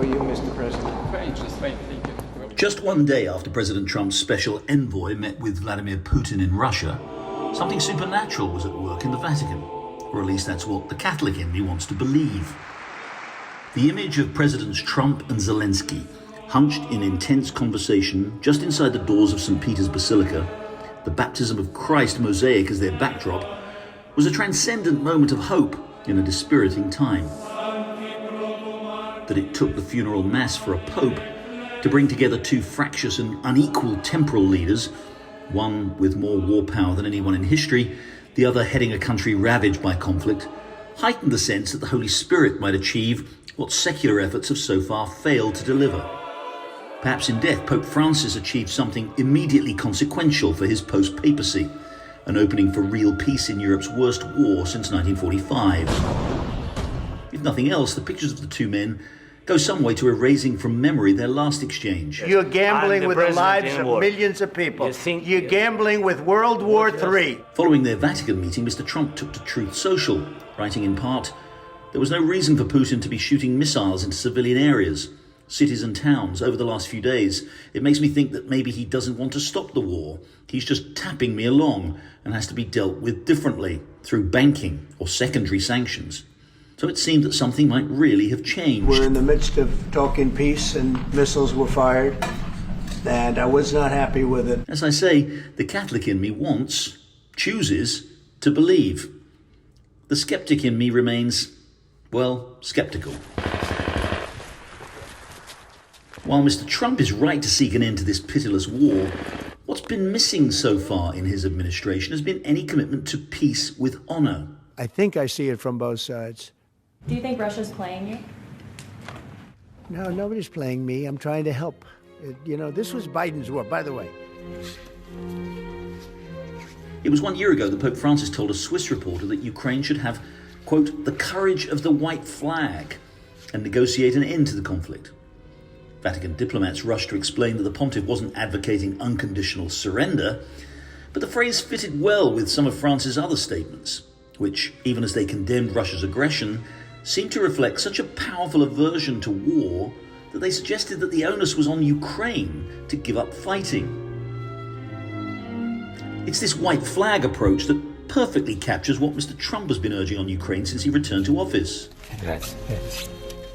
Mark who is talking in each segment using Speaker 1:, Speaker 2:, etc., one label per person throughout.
Speaker 1: are you, Mr. President?
Speaker 2: Fine, just fine, thank you.
Speaker 3: Just one day after President Trump's special envoy met with Vladimir Putin in Russia, something supernatural was at work in the Vatican, or at least that's what the Catholic in me wants to believe. The image of Presidents Trump and Zelensky, hunched in intense conversation just inside the doors of St. Peter's Basilica, the baptism of Christ mosaic as their backdrop, was a transcendent moment of hope in a dispiriting time. That it took the funeral mass for a pope to bring together two fractious and unequal temporal leaders, one with more war power than anyone in history, the other heading a country ravaged by conflict, heightened the sense that the Holy Spirit might achieve what secular efforts have so far failed to deliver. Perhaps in death, Pope Francis achieved something immediately consequential for his post-papacy, an opening for real peace in Europe's worst war since 1945. If nothing else, the pictures of the two men go some way to erasing from memory their last exchange.
Speaker 4: You're gambling with the lives of millions of people. You're gambling with World War III.
Speaker 3: Following their Vatican meeting, Mr. Trump took to Truth Social, writing in part, "There was no reason for Putin to be shooting missiles into civilian areas, cities and towns over the last few days. It makes me think that maybe he doesn't want to stop the war. He's just tapping me along and has to be dealt with differently through banking or secondary sanctions." So it seemed that something might really have changed.
Speaker 4: We're in the midst of talking peace and missiles were fired, and I was not happy with it.
Speaker 3: As I say, the Catholic in me chooses to believe. The skeptic in me remains, well, skeptical. While Mr. Trump is right to seek an end to this pitiless war, what's been missing so far in his administration has been any commitment to peace with honor.
Speaker 4: I think I see it from both sides.
Speaker 5: Do you think Russia's playing you?
Speaker 4: No, nobody's playing me. I'm trying to help. This was Biden's war, by the way.
Speaker 3: It was 1 year ago that Pope Francis told a Swiss reporter that Ukraine should have, quote, the courage of the white flag and negotiate an end to the conflict. Vatican diplomats rushed to explain that the pontiff wasn't advocating unconditional surrender, but the phrase fitted well with some of France's other statements, which, even as they condemned Russia's aggression, seemed to reflect such a powerful aversion to war that they suggested that the onus was on Ukraine to give up fighting. It's this white flag approach that perfectly captures what Mr. Trump has been urging on Ukraine since he returned to office.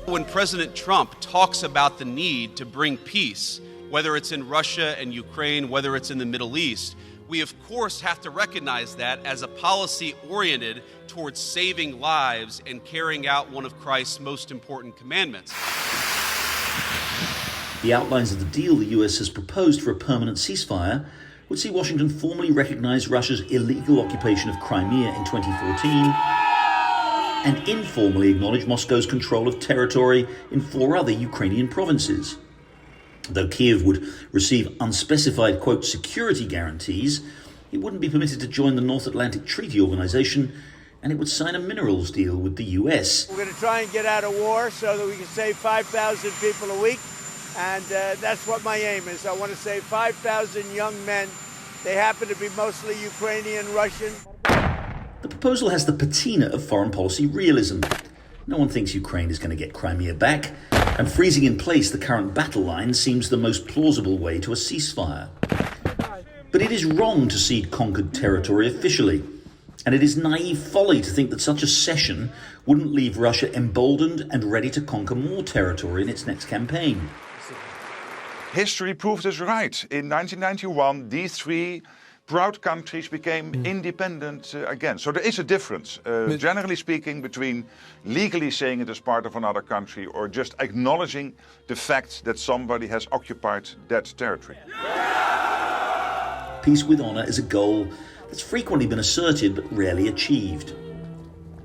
Speaker 6: When President Trump talks about the need to bring peace, whether it's in Russia and Ukraine, whether it's in the Middle East, we of course have to recognize that as a policy oriented towards saving lives and carrying out one of Christ's most important commandments.
Speaker 3: The outlines of the deal the US has proposed for a permanent ceasefire would see Washington formally recognize Russia's illegal occupation of Crimea in 2014 and informally acknowledge Moscow's control of territory in 4 other Ukrainian provinces. Though Kiev would receive unspecified, quote, security guarantees, it wouldn't be permitted to join the North Atlantic Treaty Organization, and it would sign a minerals deal with the US.
Speaker 4: We're going to try and get out of war so that we can save 5,000 people a week, and that's what my aim is. I want to save 5,000 young men. They happen to be mostly Ukrainian, Russian.
Speaker 3: The proposal has the patina of foreign policy realism. No one thinks Ukraine is going to get Crimea back, and freezing in place the current battle line seems the most plausible way to a ceasefire. But it is wrong to cede conquered territory officially, and it is naive folly to think that such a cession wouldn't leave Russia emboldened and ready to conquer more territory in its next campaign.
Speaker 7: History proved us right. In 1991, these 3 proud countries became independent again. So there is a difference, generally speaking, between legally saying it as part of another country or just acknowledging the fact that somebody has occupied that territory.
Speaker 3: Peace with honor is a goal that's frequently been asserted but rarely achieved.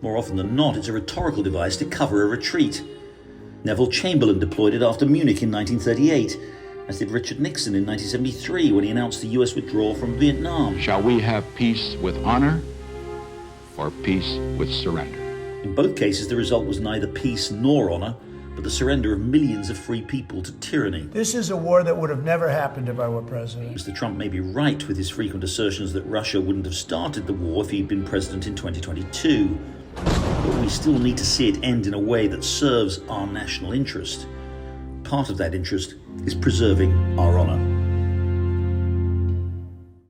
Speaker 3: More often than not, it's a rhetorical device to cover a retreat. Neville Chamberlain deployed it after Munich in 1938, as did Richard Nixon in 1973 when he announced the US withdrawal from Vietnam.
Speaker 8: Shall we have peace with honor or peace with surrender?
Speaker 3: In both cases, the result was neither peace nor honor, but the surrender of millions of free people to tyranny.
Speaker 4: This is a war that would have never happened if I were president.
Speaker 3: Mr. Trump may be right with his frequent assertions that Russia wouldn't have started the war if he'd been president in 2022. But we still need to see it end in a way that serves our national interest. part of that interest is preserving our honour.